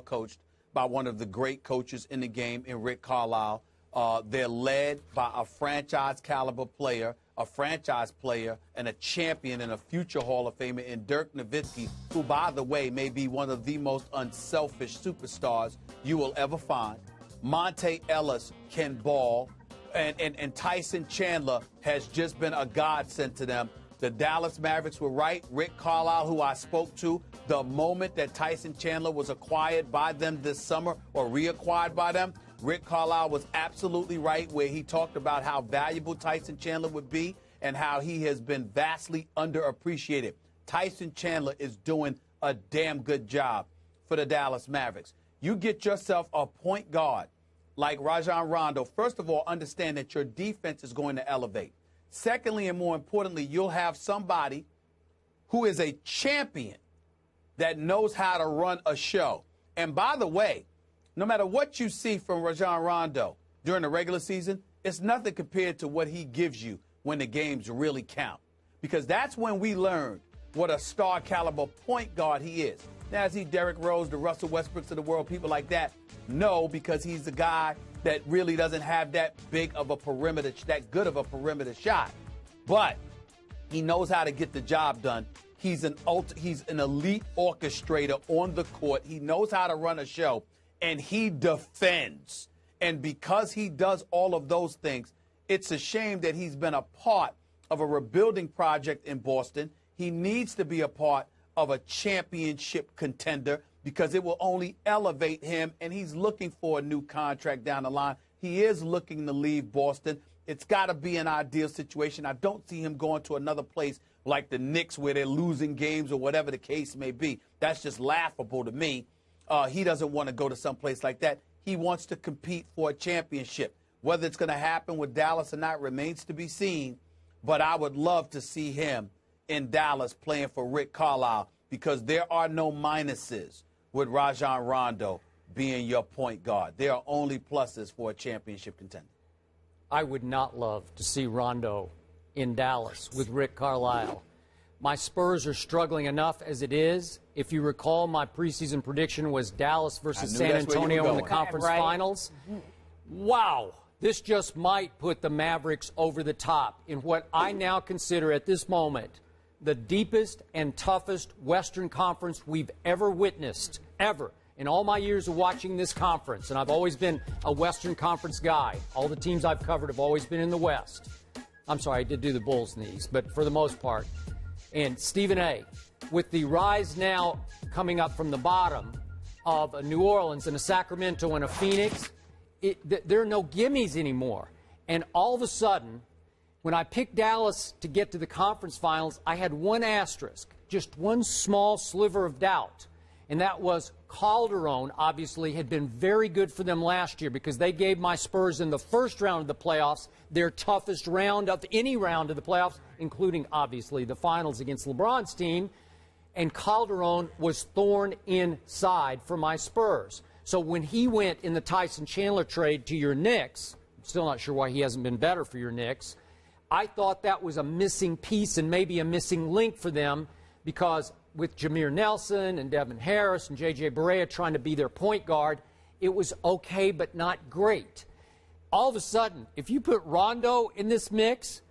coached by one of the great coaches in the game in Rick Carlisle. They're led by a franchise-caliber player, a franchise player, and a champion and a future Hall of Famer in Dirk Nowitzki, who, by the way, may be one of the most unselfish superstars you will ever find. Monte Ellis can ball, and Tyson Chandler has just been a godsend to them. The Dallas Mavericks were right. Rick Carlisle, who I spoke to, the moment that Tyson Chandler was acquired by them this summer or reacquired by them, Rick Carlisle was absolutely right where he talked about how valuable Tyson Chandler would be and how he has been vastly underappreciated. Tyson Chandler is doing a damn good job for the Dallas Mavericks. You get yourself a point guard like Rajon Rondo. First of all, understand that your defense is going to elevate. Secondly, and more importantly, you'll have somebody who is a champion that knows how to run a show. And by the way, no matter what you see from Rajon Rondo during the regular season, it's nothing compared to what he gives you when the games really count. Because that's when we learned what a star caliber point guard he is. Now, is he Derrick Rose, the Russell Westbrooks of the world, people like that? No, because he's a guy that really doesn't have that big of a perimeter, that good of a perimeter shot. But he knows how to get the job done. He's an elite orchestrator on the court. He knows how to run a show, and he defends. And because he does all of those things, it's a shame that he's been a part of a rebuilding project in Boston. He needs to be a part of a championship contender because it will only elevate him, and he's looking for a new contract down the line. He is looking to leave Boston. It's got to be an ideal situation. I don't see him going to another place like the Knicks where they're losing games or whatever the case may be. That's just laughable to me. He doesn't want to go to some place like that. He wants to compete for a championship. Whether it's going to happen with Dallas or not remains to be seen, but I would love to see him in Dallas playing for Rick Carlisle because there are no minuses with Rajon Rondo being your point guard. There are only pluses for a championship contender. I would not love to see Rondo in Dallas with Rick Carlisle. My Spurs are struggling enough as it is. If you recall, my preseason prediction was Dallas versus San Antonio in the conference finals. Wow. This just might put the Mavericks over the top in what I now consider at this moment the deepest and toughest Western Conference we've ever witnessed, ever. In all my years of watching this conference, and I've always been a Western Conference guy. All the teams I've covered have always been in the West. I'm sorry, I did do the Bulls in the East, but for the most part. And Stephen A., with the rise now coming up from the bottom of a New Orleans and a Sacramento and a Phoenix, there are no gimmies anymore. And all of a sudden, when I picked Dallas to get to the conference finals, I had one asterisk, just one small sliver of doubt. And that was Calderon, obviously, had been very good for them last year because they gave my Spurs in the first round of the playoffs their toughest round of any round of the playoffs, including, obviously, the finals against LeBron's team. And Calderon was thorn inside for my Spurs. So when he went in the Tyson Chandler trade to your Knicks, I'm still not sure why he hasn't been better for your Knicks, I thought that was a missing piece and maybe a missing link for them because with Jameer Nelson and Devin Harris and J.J. Barea trying to be their point guard, it was okay but not great. All of a sudden, if you put Rondo in this mix,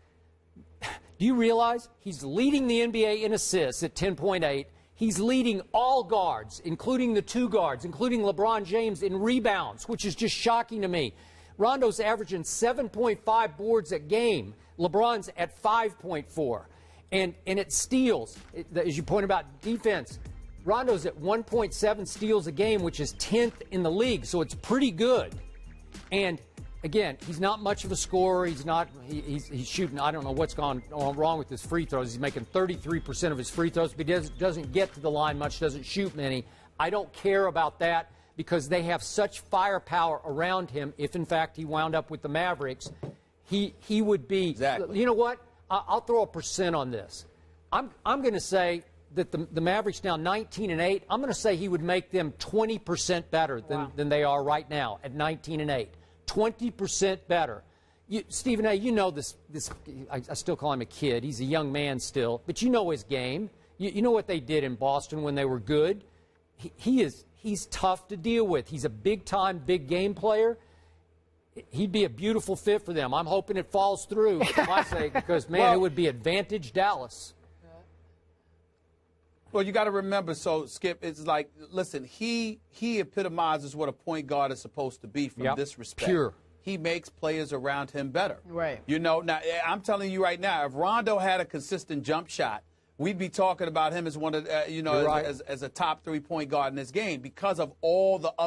do you realize he's leading the NBA in assists at 10.8? He's leading all guards, including the two guards, including LeBron James in rebounds, which is just shocking to me. Rondo's averaging 7.5 boards a game. LeBron's at 5.4. And it steals, as you point about defense, Rondo's at 1.7 steals a game, which is 10th in the league, so it's pretty good. And again, he's not much of a scorer. He's shooting, I don't know what's gone wrong with his free throws. He's making 33% of his free throws, but he doesn't get to the line much, doesn't shoot many. I don't care about that because they have such firepower around him. If, in fact, he wound up with the Mavericks, he would be. Exactly. You know what? I'll throw a percent on this. I'm going to say that the Mavericks now 19-8. I'm going to say he would make them 20% better than they are right now at 19-8. 20% better. Stephen A., you know this. I still call him a kid. He's a young man still, but you know his game. You know what they did in Boston when they were good. He is he's tough to deal with. He's a big-time, big-game player. He'd be a beautiful fit for them. I'm hoping it falls through for my sake because, man, it would be advantage Dallas. Well, you got to remember, so, Skip, it's like, listen, he epitomizes what a point guard is supposed to be from this respect. Pure. He makes players around him better. Right. You know, now, I'm telling you right now, if Rondo had a consistent jump shot, we'd be talking about him as one of, as a top 3-point guard in this game because of all the other